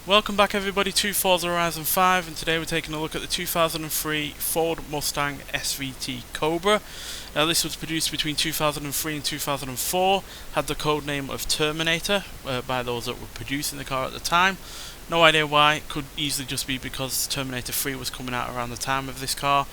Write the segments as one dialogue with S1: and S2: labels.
S1: Welcome back everybody to Forza Horizon 5, and today we're taking a look at the 2003 Ford Mustang SVT Cobra. Now this was produced between 2003 and 2004, had the code name of Terminator by those that were producing the car at the time. No idea why, it could easily just be because Terminator 3 was coming out around the time of this car,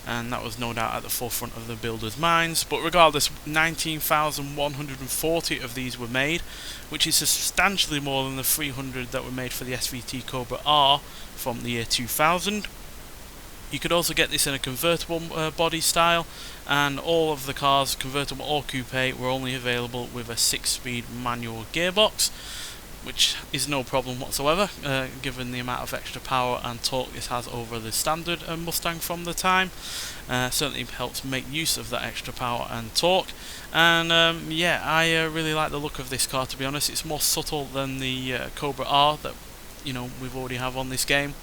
S1: and that was no doubt at the forefront of the builders' minds. But regardless, 19,140 of these were made, which is substantially more than the 300 that were made for the SVT Cobra R from the year 2000. You could also get this in a convertible body style, and all of the cars, convertible or coupe, were only available with a 6-speed manual gearbox, which is no problem whatsoever, given the amount of extra power and torque this has over the standard Mustang from the time. Certainly helps make use of that extra power and torque. And yeah, I really like the look of this car, to be honest. It's more subtle than the Cobra R that we've already have on this game.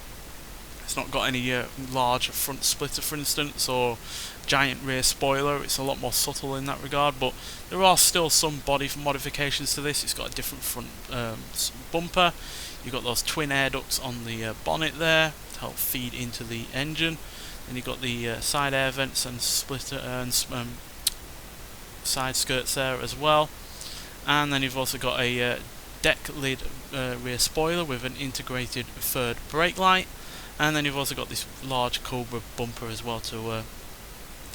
S1: It's not got any large front splitter, for instance, or giant rear spoiler. It's a lot more subtle in that regard, but there are still some body modifications to this. It's got a different front bumper. You've got those twin air ducts on the bonnet there to help feed into the engine. Then you've got the side air vents and splitter and side skirts there as well. And then you've also got a deck lid rear spoiler with an integrated third brake light. And then you've also got this large Cobra bumper as well to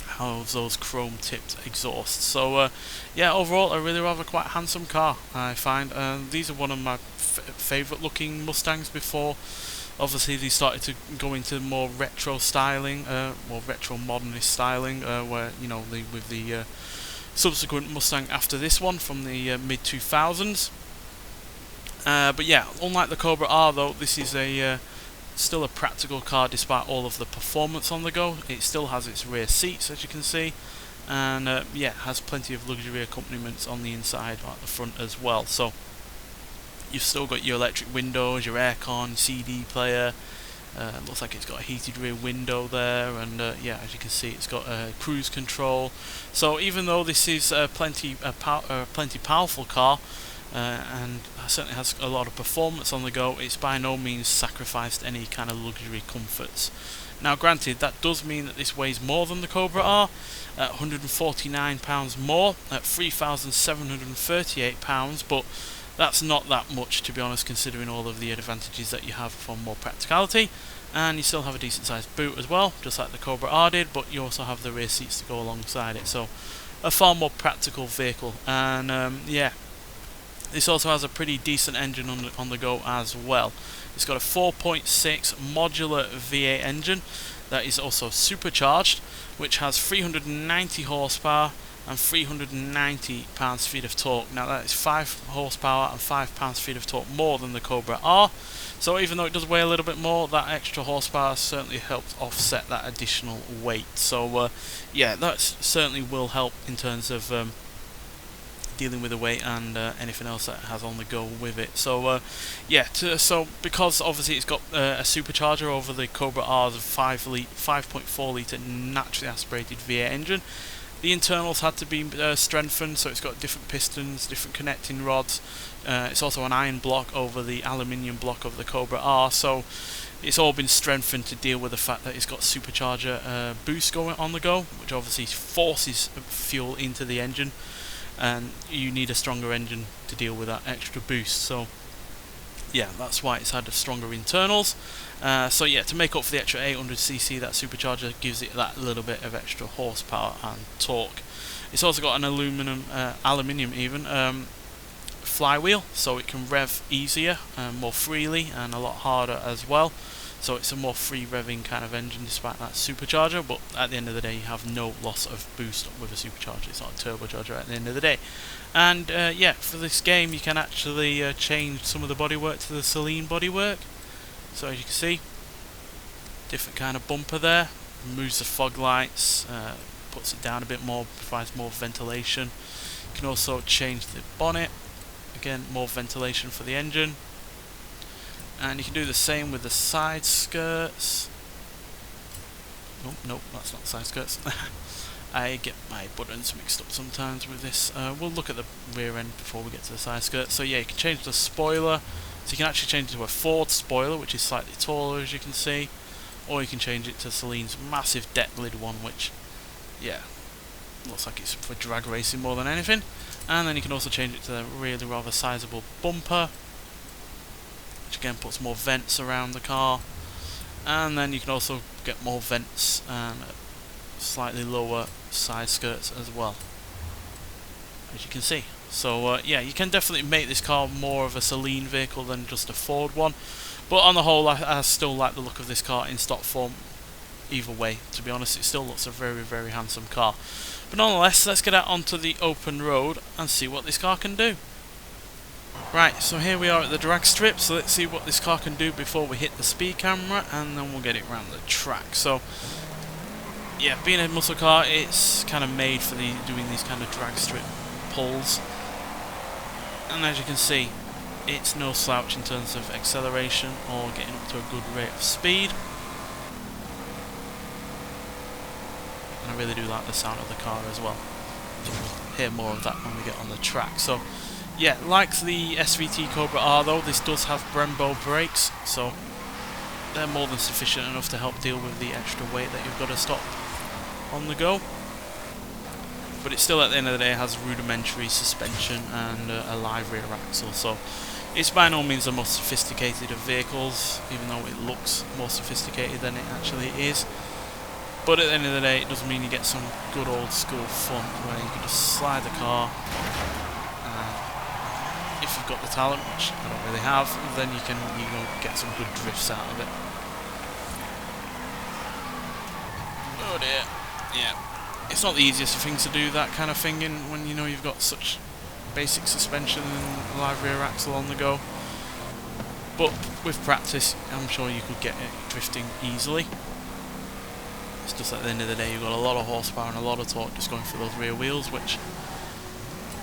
S1: house those chrome tipped exhausts. So yeah, overall a really rather quite handsome car, I find. These are one of my favourite looking Mustangs before obviously they started to go into more retro styling, more retro modernist styling, where with the subsequent Mustang after this one from the mid 2000s. But yeah, unlike the Cobra R though, this is still a practical car despite all of the performance on the go. It still has its rear seats, as you can see, and yeah, has plenty of luxury accompaniments on the inside at the front as well. So you've still got your electric windows, your aircon, CD player. Looks like it's got a heated rear window there, and yeah, as you can see, it's got cruise control. So even though this is a plenty powerful car, and certainly has a lot of performance on the go, it's by no means sacrificed any kind of luxury comforts. Now granted, that does mean that this weighs more than the Cobra R, at 149 pounds more, at 3,738 pounds, but that's not that much, to be honest, considering all of the advantages that you have for more practicality. And you still have a decent sized boot as well, just like the Cobra R did, but you also have the rear seats to go alongside it, so a far more practical vehicle. And yeah, this also has a pretty decent engine on the go as well. It's got a 4.6 modular V8 engine that is also supercharged, which has 390 horsepower and 390 pounds-feet of torque. Now that is 5 horsepower and 5 pounds-feet of torque more than the Cobra R. So even though it does weigh a little bit more, that extra horsepower certainly helps offset that additional weight. So yeah, that certainly will help in terms of dealing with the weight and anything else that it has on the go with it. So yeah, so because obviously it's got a supercharger over the Cobra R's 5.4 litre naturally aspirated V8 engine, the internals had to be strengthened, so it's got different pistons, different connecting rods. It's also an iron block over the aluminium block of the Cobra R, so it's all been strengthened to deal with the fact that it's got supercharger boost going on the go, which obviously forces fuel into the engine, and you need a stronger engine to deal with that extra boost. So yeah, that's why it's had stronger internals. So yeah, to make up for the extra 800cc, that supercharger gives it that little bit of extra horsepower and torque. It's also got an aluminium even flywheel, so it can rev easier, more freely, and a lot harder as well. So it's a more free revving kind of engine despite that supercharger, but at the end of the day you have no loss of boost with a supercharger. It's not a turbocharger at the end of the day. And yeah, for this game you can actually change some of the bodywork to the Celine bodywork. So as you can see, different kind of bumper there, removes the fog lights, puts it down a bit more, provides more ventilation. You can also change the bonnet, again more ventilation for the engine. And you can do the same with the side skirts. Oh, nope, that's not side skirts. I get my buttons mixed up sometimes with this. We'll look at the rear end before we get to the side skirt. So yeah, you can change the spoiler So you can actually change it to a Ford spoiler, which is slightly taller, as you can see, or you can change it to Celine's massive deck lid one, which, yeah, looks like it's for drag racing more than anything. And then you can also change it to a really rather sizable bumper, which again puts more vents around the car. And then you can also get more vents and slightly lower side skirts as well, as you can see. So yeah, you can definitely make this car more of a Celine vehicle than just a Ford one. But on the whole, I still like the look of this car in stock form. Either way, to be honest, it still looks a very, very handsome car. But nonetheless, let's get out onto the open road and see what this car can do. Right, so here we are at the drag strip, so let's see what this car can do before we hit the speed camera, and then we'll get it around the track. So, yeah, being a muscle car, it's kind of made for doing these kind of drag strip pulls. And as you can see, it's no slouch in terms of acceleration or getting up to a good rate of speed. And I really do like the sound of the car as well. We'll hear more of that when we get on the track. So, yeah, like the SVT Cobra R though, this does have Brembo brakes, so they're more than sufficient enough to help deal with the extra weight that you've got to stop on the go. But it still, at the end of the day, has rudimentary suspension and a live rear axle, so it's by no means the most sophisticated of vehicles, even though it looks more sophisticated than it actually is. But at the end of the day, it does mean you get some good old school fun where you can just slide the car. If you've got the talent, which I don't really have, then you can get some good drifts out of it. Oh dear. Yeah. It's not the easiest of things to do, that kind of thing, when you know you've got such basic suspension and live rear axle on the go. But with practice, I'm sure you could get it drifting easily. It's just at the end of the day, you've got a lot of horsepower and a lot of torque just going through those rear wheels, which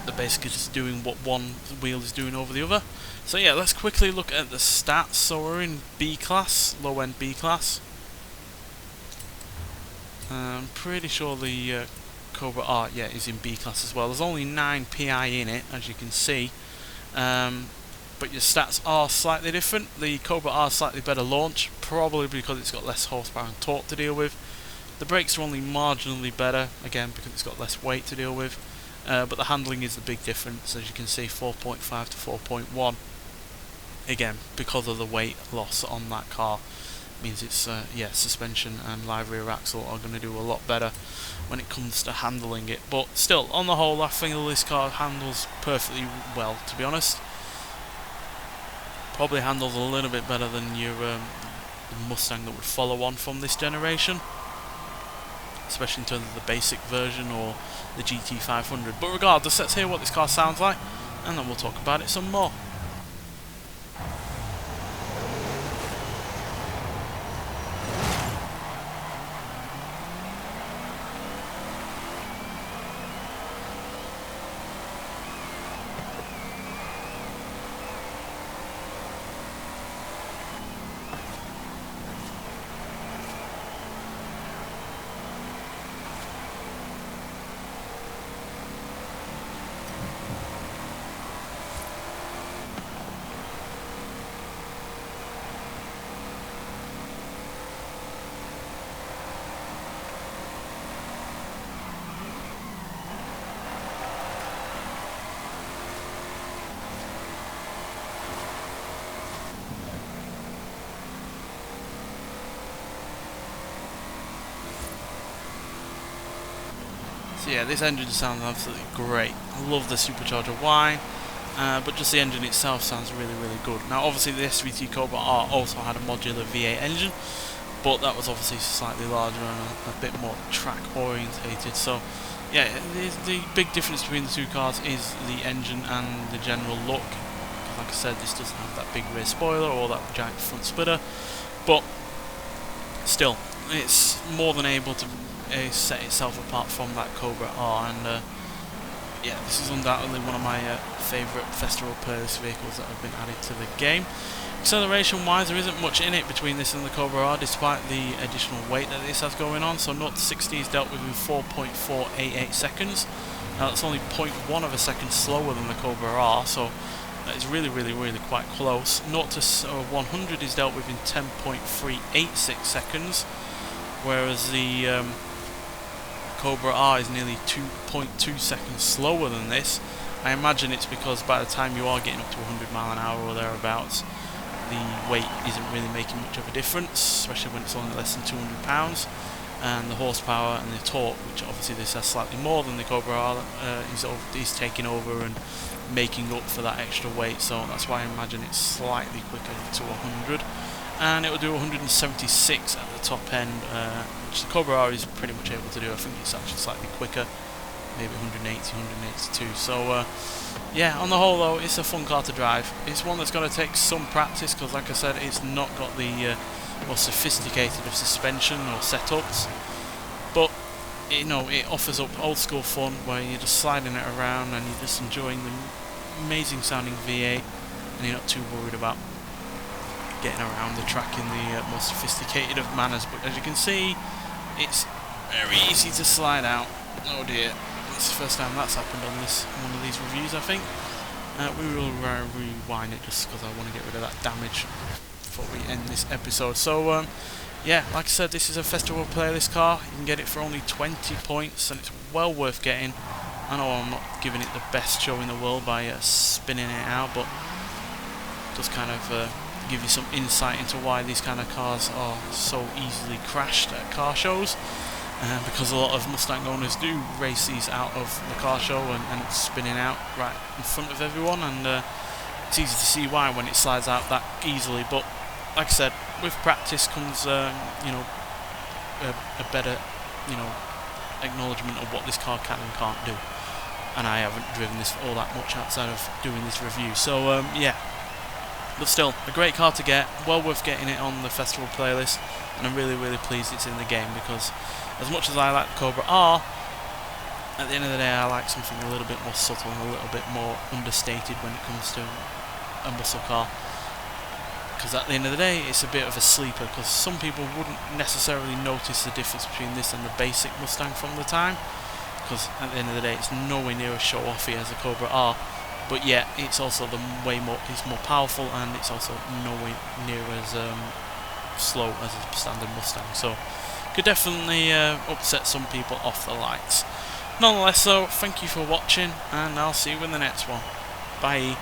S1: they're basically just doing what one wheel is doing over the other. So yeah, let's quickly look at the stats. So we're in B class, low end B class. I'm pretty sure the Cobra R, yeah, is in B class as well. There's only 9 PI in it, as you can see. But your stats are slightly different. The Cobra R is slightly better launch, probably because it's got less horsepower and torque to deal with. The brakes are only marginally better, again because it's got less weight to deal with. But the handling is the big difference, as you can see, 4.5 to 4.1. Again, because of the weight loss on that car, means it's yeah, suspension and live rear axle are going to do a lot better when it comes to handling it. But still, on the whole, I feel this car handles perfectly well, to be honest. Probably handles a little bit better than your Mustang that would follow on from this generation, especially in terms of the basic version or the GT500. But regardless, let's hear what this car sounds like, and then we'll talk about it some more. So yeah, this engine sounds absolutely great. I love the supercharger whine, but just the engine itself sounds really, really good. Now obviously the SVT Cobra R also had a modular V8 engine, but that was obviously slightly larger and a bit more track orientated. So yeah, the big difference between the two cars is the engine and the general look. Like I said, this doesn't have that big rear spoiler or that giant front splitter, but still, it's more than able to set itself apart from that Cobra R, and yeah, this is undoubtedly one of my favourite Festival Paris vehicles that have been added to the game. Acceleration wise, there isn't much in it between this and the Cobra R, despite the additional weight that this has going on. So 0 to 60 is dealt with in 4.488 seconds. Now that's only 0.1 of a second slower than the Cobra R, so That is really, really, really quite close. 0 to 100 is dealt with in 10.386 seconds, whereas the Cobra R is nearly 2.2 seconds slower than this. I imagine it's because by the time you are getting up to 100 mile an hour or thereabouts, the weight isn't really making much of a difference, especially when it's only less than 200 pounds. And the horsepower and the torque, which obviously this has slightly more than the Cobra R, is taking over and making up for that extra weight, so that's why I imagine it's slightly quicker to 100. And it will do 176 at the top end, which the Cobra R is pretty much able to do. I think it's actually slightly quicker, maybe 180, 182. So yeah, on the whole though, it's a fun car to drive. It's one that's going to take some practice, because like I said, it's not got the more sophisticated of suspension or setups, but you know, it offers up old school fun where you're just sliding it around and you're just enjoying the amazing sounding V8, and you're not too worried about getting around the track in the more sophisticated of manners. But as you can see, it's very easy to slide out. Oh dear, it's the first time that's happened on one of these reviews, I think. We will rewind it just because I want to get rid of that damage before we end this episode. So yeah, like I said, this is a festival playlist car. You can get it for only 20 points, and it's well worth getting. I know I'm not giving it the best show in the world by spinning it out, but just kind of give you some insight into why these kind of cars are so easily crashed at car shows. Because a lot of Mustang owners do race these out of the car show and spinning out right in front of everyone, and it's easy to see why when it slides out that easily. But like I said, with practice comes you know, a better, you know, acknowledgement of what this car can and can't do. And I haven't driven this all that much outside of doing this review, so yeah. But still, a great car to get, well worth getting it on the festival playlist, and I'm really, really pleased it's in the game, because as much as I like the Cobra R, at the end of the day I like something a little bit more subtle and a little bit more understated when it comes to a muscle car. Because at the end of the day, it's a bit of a sleeper, because some people wouldn't necessarily notice the difference between this and the basic Mustang from the time, because at the end of the day it's nowhere near as show-offy as the Cobra R. But yeah, it's also it's more powerful, and it's also nowhere near as slow as a standard Mustang. So could definitely upset some people off the lights. Nonetheless, though, thank you for watching, and I'll see you in the next one. Bye.